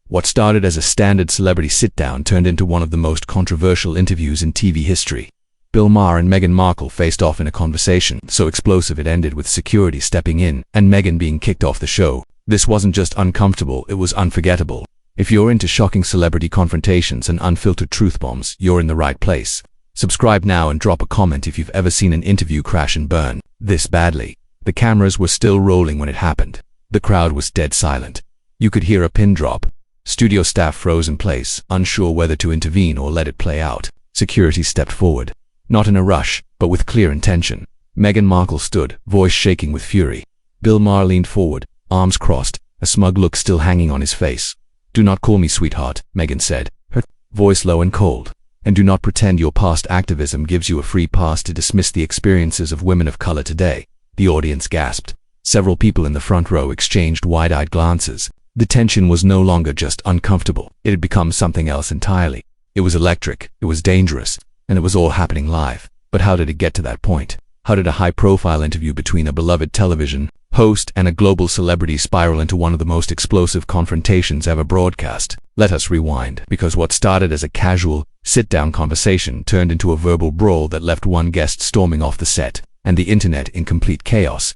What started as a standard celebrity sit-down turned into one of the most controversial interviews in TV history. Bill Maher and Meghan Markle faced off in a conversation so explosive it ended with security stepping in and Meghan being kicked off the show. This wasn't just uncomfortable, it was unforgettable. If you're into shocking celebrity confrontations and unfiltered truth bombs, you're in the right place. Subscribe now and drop a comment if you've ever seen an interview crash and burn this badly. The cameras were still rolling when it happened. The crowd was dead silent. You could hear a pin drop. Studio staff froze in place, unsure whether to intervene or let it play out. Security stepped forward. Not in a rush, but with clear intention. Meghan Markle stood, voice shaking with fury. Bill Maher leaned forward, arms crossed, a smug look still hanging on his face. "Do not call me sweetheart," Meghan said, her voice low and cold. "And do not pretend your past activism gives you a free pass to dismiss the experiences of women of color today." The audience gasped. Several people in the front row exchanged wide-eyed glances. The tension was no longer just uncomfortable. It had become something else entirely. It was electric, it was dangerous, and it was all happening live. But how did it get to that point? How did a high-profile interview between a beloved television host and a global celebrity spiral into one of the most explosive confrontations ever broadcast? Let us rewind, because what started as a casual, sit-down conversation turned into a verbal brawl that left one guest storming off the set, and the internet in complete chaos.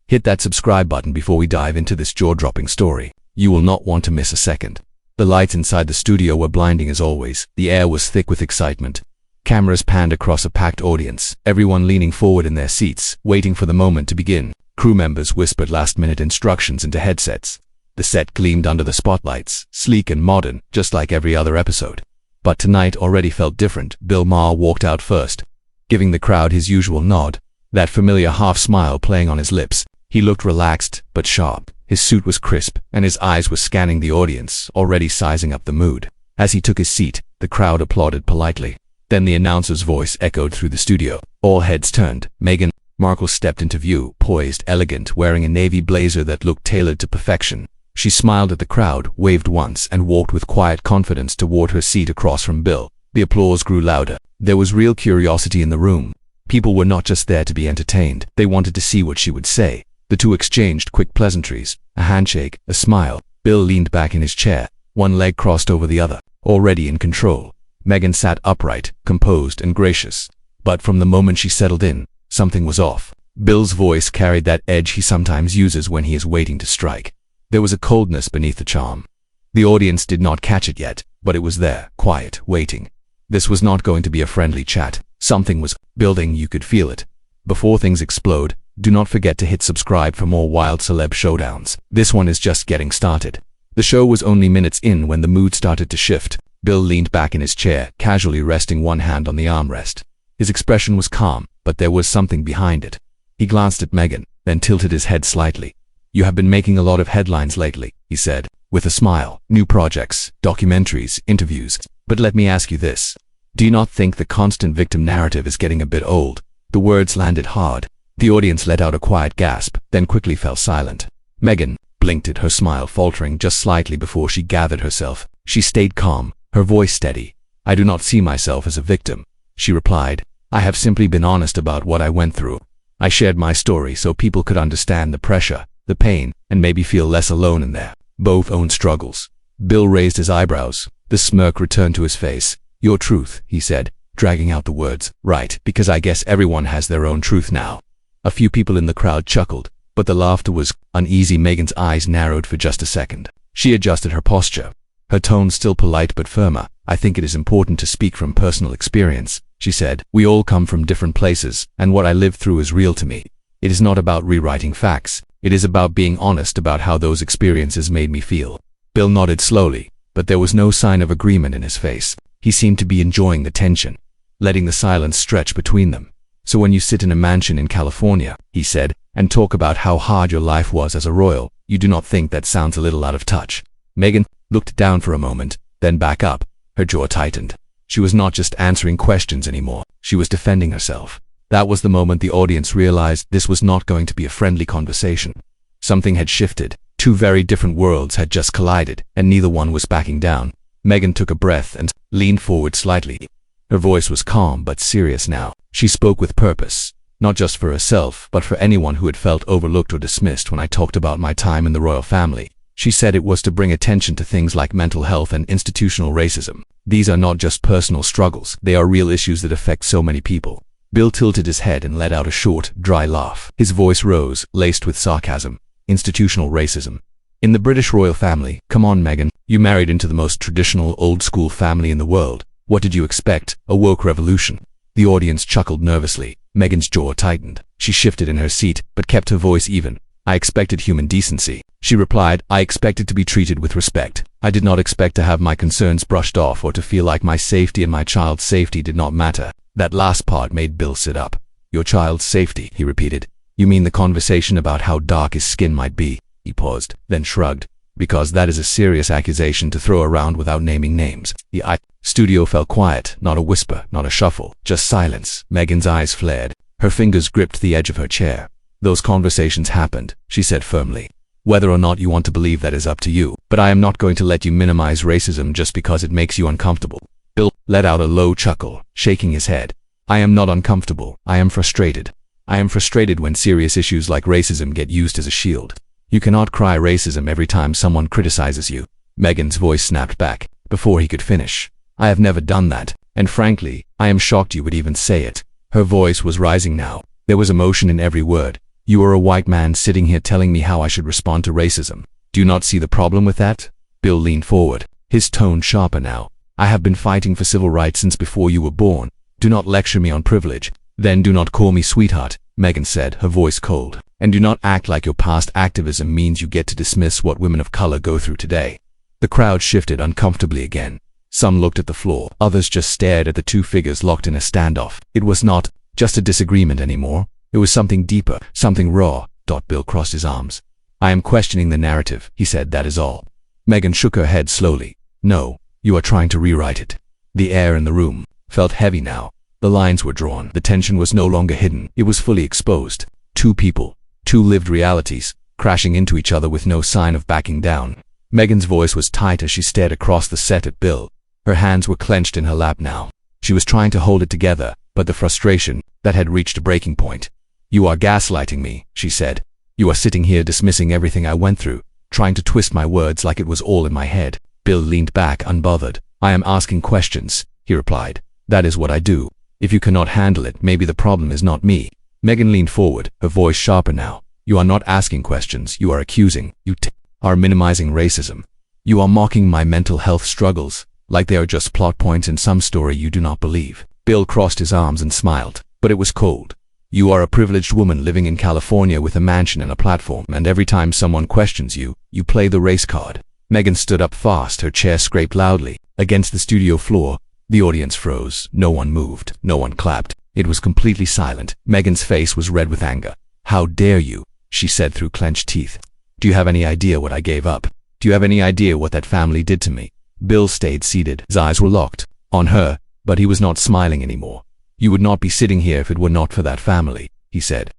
Hit that subscribe button before we dive into this jaw-dropping story. You will not want to miss a second. The lights inside the studio were blinding as always. The air was thick with excitement. Cameras panned across a packed audience, everyone leaning forward in their seats, waiting for the moment to begin. Crew members whispered last-minute instructions into headsets. The set gleamed under the spotlights, sleek and modern, just like every other episode. But tonight already felt different. Bill Maher walked out first, giving the crowd his usual nod, that familiar half-smile playing on his lips. He looked relaxed, but sharp. His suit was crisp, and his eyes were scanning the audience, already sizing up the mood. As he took his seat, the crowd applauded politely. Then the announcer's voice echoed through the studio. All heads turned. Meghan Markle stepped into view, poised, elegant, wearing a navy blazer that looked tailored to perfection. She smiled at the crowd, waved once, and walked with quiet confidence toward her seat across from Bill. The applause grew louder. There was real curiosity in the room. People were not just there to be entertained. They wanted to see what she would say. The two exchanged quick pleasantries, a handshake, a smile. Bill leaned back in his chair, one leg crossed over the other, already in control. Meghan sat upright, composed and gracious. But from the moment she settled in, something was off. Bill's voice carried that edge he sometimes uses when he is waiting to strike. There was a coldness beneath the charm. The audience did not catch it yet, but it was there, quiet, waiting. This was not going to be a friendly chat. Something was building, you could feel it. Before things explode, do not forget to hit subscribe for more wild celeb showdowns. This one is just getting started. The show was only minutes in when the mood started to shift. Bill leaned back in his chair, casually resting one hand on the armrest. His expression was calm, but there was something behind it. He glanced at Meghan, then tilted his head slightly. "You have been making a lot of headlines lately," he said, with a smile. "New projects, documentaries, interviews. But let me ask you this. Do you not think the constant victim narrative is getting a bit old?" The words landed hard. The audience let out a quiet gasp, then quickly fell silent. Meghan blinked at her smile faltering just slightly before she gathered herself. She stayed calm, her voice steady. "I do not see myself as a victim," she replied. "I have simply been honest about what I went through. I shared my story so people could understand the pressure, the pain, and maybe feel less alone in their both own struggles." Bill raised his eyebrows. The smirk returned to his face. "Your truth," he said, dragging out the words. "Right, because I guess everyone has their own truth now." A few people in the crowd chuckled, but the laughter was uneasy. Meghan's eyes narrowed for just a second. She adjusted her posture, her tone still polite but firmer. "I think it is important to speak from personal experience," she said. "We all come from different places, and what I lived through is real to me. It is not about rewriting facts. It is about being honest about how those experiences made me feel." Bill nodded slowly, but there was no sign of agreement in his face. He seemed to be enjoying the tension, letting the silence stretch between them. "So when you sit in a mansion in California," he said, "and talk about how hard your life was as a royal, you do not think that sounds a little out of touch?" Meghan looked down for a moment, then back up. Her jaw tightened. She was not just answering questions anymore. She was defending herself. That was the moment the audience realized this was not going to be a friendly conversation. Something had shifted. Two very different worlds had just collided, and neither one was backing down. Meghan took a breath and leaned forward slightly. Her voice was calm but serious now. She spoke with purpose, not just for herself, but for anyone who had felt overlooked or dismissed when I talked about my time in the royal family. She said it was to bring attention to things like mental health and institutional racism. These are not just personal struggles, they are real issues that affect so many people. Bill tilted his head and let out a short, dry laugh. His voice rose, laced with sarcasm. Institutional racism. In the British royal family, come on Meghan, you married into the most traditional, old-school family in the world. What did you expect? A woke revolution? The audience chuckled nervously. Meghan's jaw tightened. She shifted in her seat, but kept her voice even. I expected human decency. She replied, I expected to be treated with respect. I did not expect to have my concerns brushed off or to feel like my safety and my child's safety did not matter. That last part made Bill sit up. Your child's safety, he repeated. You mean the conversation about how dark his skin might be? He paused, then shrugged. Because that is a serious accusation to throw around without naming names. The studio fell quiet, not a whisper, not a shuffle, just silence. Meghan's eyes flared. Her fingers gripped the edge of her chair. Those conversations happened, she said firmly. Whether or not you want to believe that is up to you, but I am not going to let you minimize racism just because it makes you uncomfortable. Bill let out a low chuckle, shaking his head. I am not uncomfortable, I am frustrated. I am frustrated when serious issues like racism get used as a shield. You cannot cry racism every time someone criticizes you. Meghan's voice snapped back, before he could finish. I have never done that, and frankly, I am shocked you would even say it. Her voice was rising now. There was emotion in every word. You are a white man sitting here telling me how I should respond to racism. Do you not see the problem with that? Bill leaned forward, his tone sharper now. I have been fighting for civil rights since before you were born. Do not lecture me on privilege. Then do not call me sweetheart, Meghan said, her voice cold. And do not act like your past activism means you get to dismiss what women of color go through today. The crowd shifted uncomfortably again. Some looked at the floor, others just stared at the two figures locked in a standoff. It was not just a disagreement anymore. It was something deeper, something raw. Bill crossed his arms. I am questioning the narrative, he said, that is all. Meghan shook her head slowly. No, you are trying to rewrite it. The air in the room felt heavy now. The lines were drawn. The tension was no longer hidden. It was fully exposed. Two people, two lived realities, crashing into each other with no sign of backing down. Meghan's voice was tight as she stared across the set at Bill. Her hands were clenched in her lap now. She was trying to hold it together, but the frustration that had reached a breaking point. You are gaslighting me, she said. You are sitting here dismissing everything I went through, trying to twist my words like it was all in my head. Bill leaned back unbothered. I am asking questions, he replied. That is what I do. If you cannot handle it, maybe the problem is not me. Meghan leaned forward, her voice sharper now. You are not asking questions, you are accusing. You are minimizing racism. You are mocking my mental health struggles, like they are just plot points in some story you do not believe. Bill crossed his arms and smiled, but it was cold. You are a privileged woman living in California with a mansion and a platform, and every time someone questions you, you play the race card. Meghan stood up fast, her chair scraped loudly against the studio floor. The audience froze. No one moved. No one clapped. It was completely silent. Meghan's face was red with anger. How dare you, she said through clenched teeth. Do you have any idea what I gave up? Do you have any idea what that family did to me? Bill stayed seated. His eyes were locked on her, but he was not smiling anymore. You would not be sitting here if it were not for that family, he said.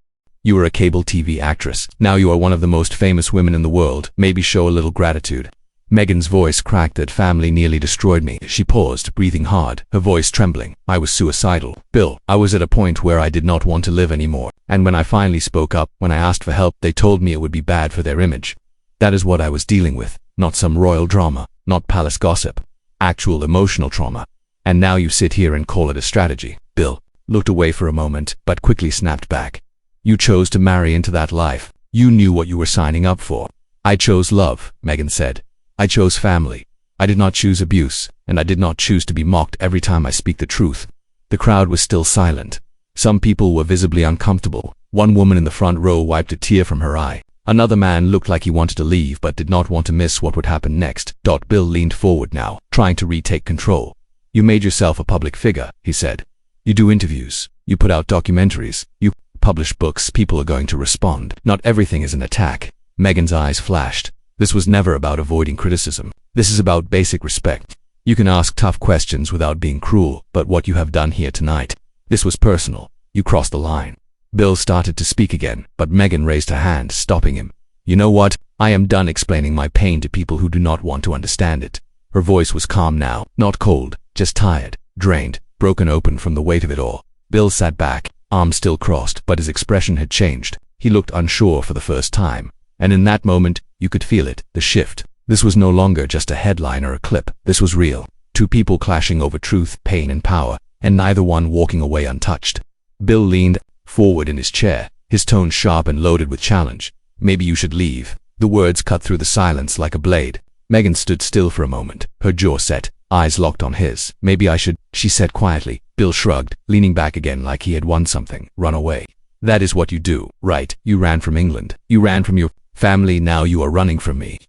You were a cable TV actress. Now you are one of the most famous women in the world. Maybe show a little gratitude. Meghan's voice cracked. That family nearly destroyed me. She paused, breathing hard, her voice trembling. I was suicidal. Bill, I was at a point where I did not want to live anymore. And when I finally spoke up, when I asked for help, they told me it would be bad for their image. That is what I was dealing with. Not some royal drama, not palace gossip. Actual emotional trauma. And now you sit here and call it a strategy. Bill looked away for a moment, but quickly snapped back. You chose to marry into that life. You knew what you were signing up for. I chose love, Meghan said. I chose family. I did not choose abuse, and I did not choose to be mocked every time I speak the truth. The crowd was still silent. Some people were visibly uncomfortable. One woman in the front row wiped a tear from her eye. Another man looked like he wanted to leave but did not want to miss what would happen next. Bill leaned forward now, trying to retake control. You made yourself a public figure, he said. You do interviews. You put out documentaries. You publish books. People are going to respond. Not everything is an attack. Meghan's eyes flashed. This was never about avoiding criticism. This is about basic respect. You can ask tough questions without being cruel, but what you have done here tonight, this was personal. You crossed the line. Bill started to speak again, but Meghan raised her hand, stopping him. You know what? I am done explaining my pain to people who do not want to understand it. Her voice was calm now, not cold, just tired, drained, broken open from the weight of it all. Bill sat back, arms still crossed, but his expression had changed. He looked unsure for the first time. And in that moment, You could feel it, the shift. This was no longer just a headline or a clip. This was real. Two people clashing over truth, pain, and power, and neither one walking away untouched. Bill leaned forward in his chair, his tone sharp and loaded with challenge. Maybe you should leave. The words cut through the silence like a blade. Meghan stood still for a moment, her jaw set, eyes locked on his. Maybe I should, she said quietly. Bill shrugged, leaning back again like he had won something. Run away. That is what you do, right? You ran from England. You ran from your family, now you are running from me.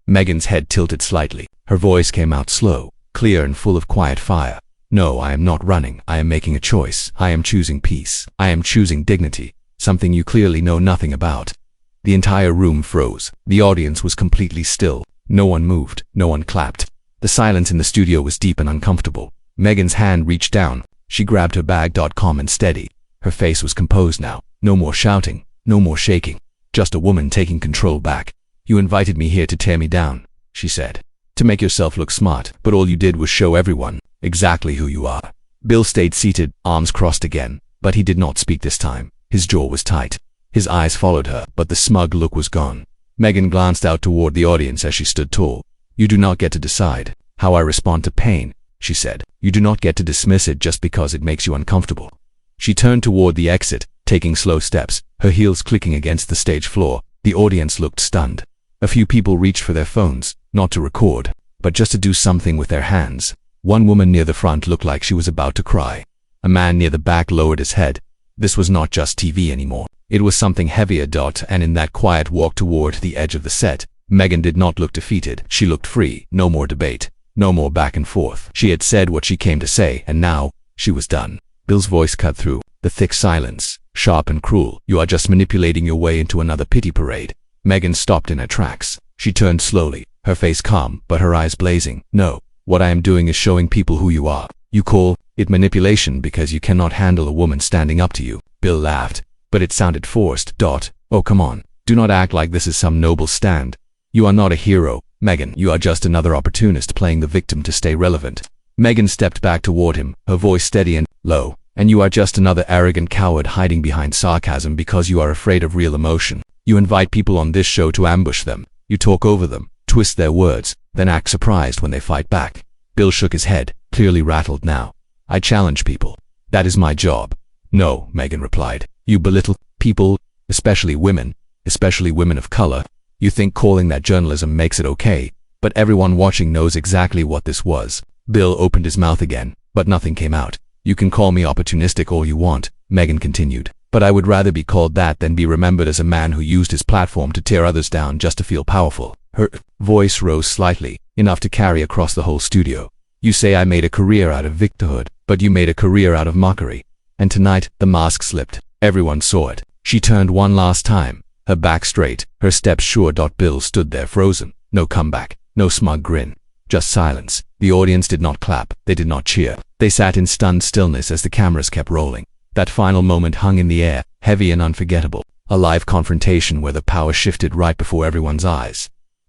Meghan's head tilted slightly. Her voice came out slow, clear and full of quiet fire. No, I am not running. I am making a choice. I am choosing peace. I am choosing dignity. Something you clearly know nothing about. The entire room froze. The audience was completely still. No one moved. No one clapped. The silence in the studio was deep and uncomfortable. Meghan's hand reached down. She grabbed her bag. Calm and steady. Her face was composed now. No more shouting. No more shaking. Just a woman taking control back. You invited me here to tear me down, she said. To make yourself look smart, but all you did was show everyone exactly who you are. Bill stayed seated, arms crossed again, but he did not speak this time. His jaw was tight. His eyes followed her, but the smug look was gone. Meghan glanced out toward the audience as she stood tall. You do not get to decide how I respond to pain, she said. You do not get to dismiss it just because it makes you uncomfortable. She turned toward the exit, taking slow steps, her heels clicking against the stage floor. The audience looked stunned. A few people reached for their phones, not to record, but just to do something with their hands. One woman near the front looked like she was about to cry. A man near the back lowered his head. This was not just TV anymore. It was something heavier. And in that quiet walk toward the edge of the set, Meghan did not look defeated. She looked free. No more debate. No more back and forth. She had said what she came to say, and now, she was done. Bill's voice cut through the thick silence, sharp and cruel. You are just manipulating your way into another pity parade. Meghan stopped in her tracks. She turned slowly, her face calm, but her eyes blazing. No, what I am doing is showing people who you are. You call it manipulation because you cannot handle a woman standing up to you. Bill laughed, but it sounded forced. Oh, come on. Do not act like this is some noble stand. You are not a hero, Meghan. You are just another opportunist playing the victim to stay relevant. Meghan stepped back toward him, her voice steady and low. And you are just another arrogant coward hiding behind sarcasm because you are afraid of real emotion. You invite people on this show to ambush them. You talk over them, twist their words, then act surprised when they fight back. Bill shook his head, clearly rattled now. I challenge people. That is my job. No, Meghan replied. You belittle people, especially women of color. You think calling that journalism makes it okay, but everyone watching knows exactly what this was. Bill opened his mouth again, but nothing came out. You can call me opportunistic all you want, Meghan continued, but I would rather be called that than be remembered as a man who used his platform to tear others down just to feel powerful. Her voice rose slightly, enough to carry across the whole studio. You say I made a career out of victimhood, but you made a career out of mockery. And tonight, the mask slipped. Everyone saw it. She turned one last time, her back straight, her steps sure. Bill stood there frozen. No comeback, no smug grin. Just silence. The audience did not clap. They did not cheer. They sat in stunned stillness as the cameras kept rolling. That final moment hung in the air, heavy and unforgettable. A live confrontation where the power shifted right before everyone's eyes.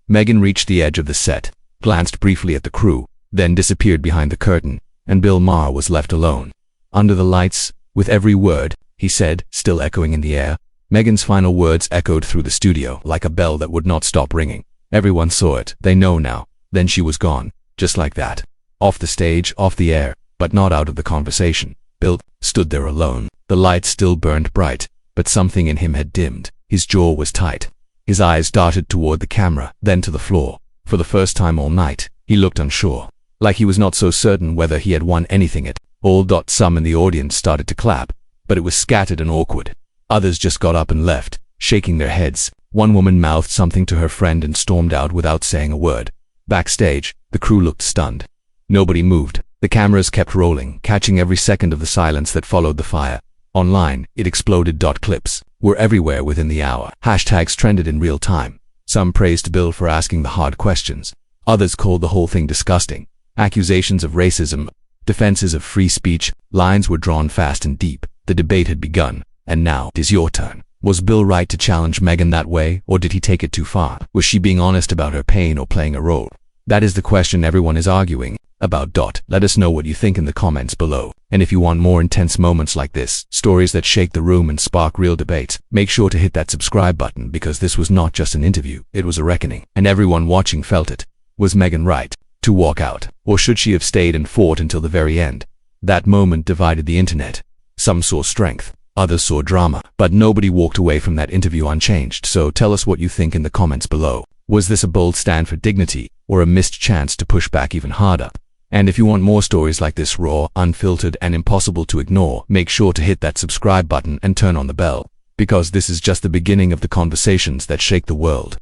Meghan reached the edge of the set, glanced briefly at the crew, then disappeared behind the curtain, and Bill Maher was left alone. Under the lights, with every word, he said, still echoing in the air. Meghan's final words echoed through the studio like a bell that would not stop ringing. Everyone saw it. They know now. Then she was gone, just like that. Off the stage, off the air, but not out of the conversation. Bill stood there alone. The lights still burned bright, but something in him had dimmed. His jaw was tight. His eyes darted toward the camera, then to the floor. For the first time all night, he looked unsure, like he was not so certain whether he had won anything at all. Some in the audience started to clap, but it was scattered and awkward. Others just got up and left, shaking their heads. One woman mouthed something to her friend and stormed out without saying a word. Backstage, the crew looked stunned. Nobody moved. The cameras kept rolling, catching every second of the silence that followed the fire. Online, it exploded. Clips were everywhere within the hour. Hashtags trended in real time. Some praised Bill for asking the hard questions. Others called the whole thing disgusting. Accusations of racism, defenses of free speech, lines were drawn fast and deep. The debate had begun, and now it is your turn. Was Bill right to challenge Meghan that way, or did he take it too far? Was she being honest about her pain or playing a role? That is the question everyone is arguing about. Let us know what you think in the comments below. And if you want more intense moments like this, stories that shake the room and spark real debates, make sure to hit that subscribe button, because this was not just an interview, it was a reckoning. And everyone watching felt it. Was Meghan right to walk out? Or should she have stayed and fought until the very end? That moment divided the internet. Some saw strength, others saw drama, but nobody walked away from that interview unchanged. So tell us what you think in the comments below. Was this a bold stand for dignity, or a missed chance to push back even harder? And if you want more stories like this, raw, unfiltered, and impossible to ignore, make sure to hit that subscribe button and turn on the bell, because this is just the beginning of the conversations that shake the world.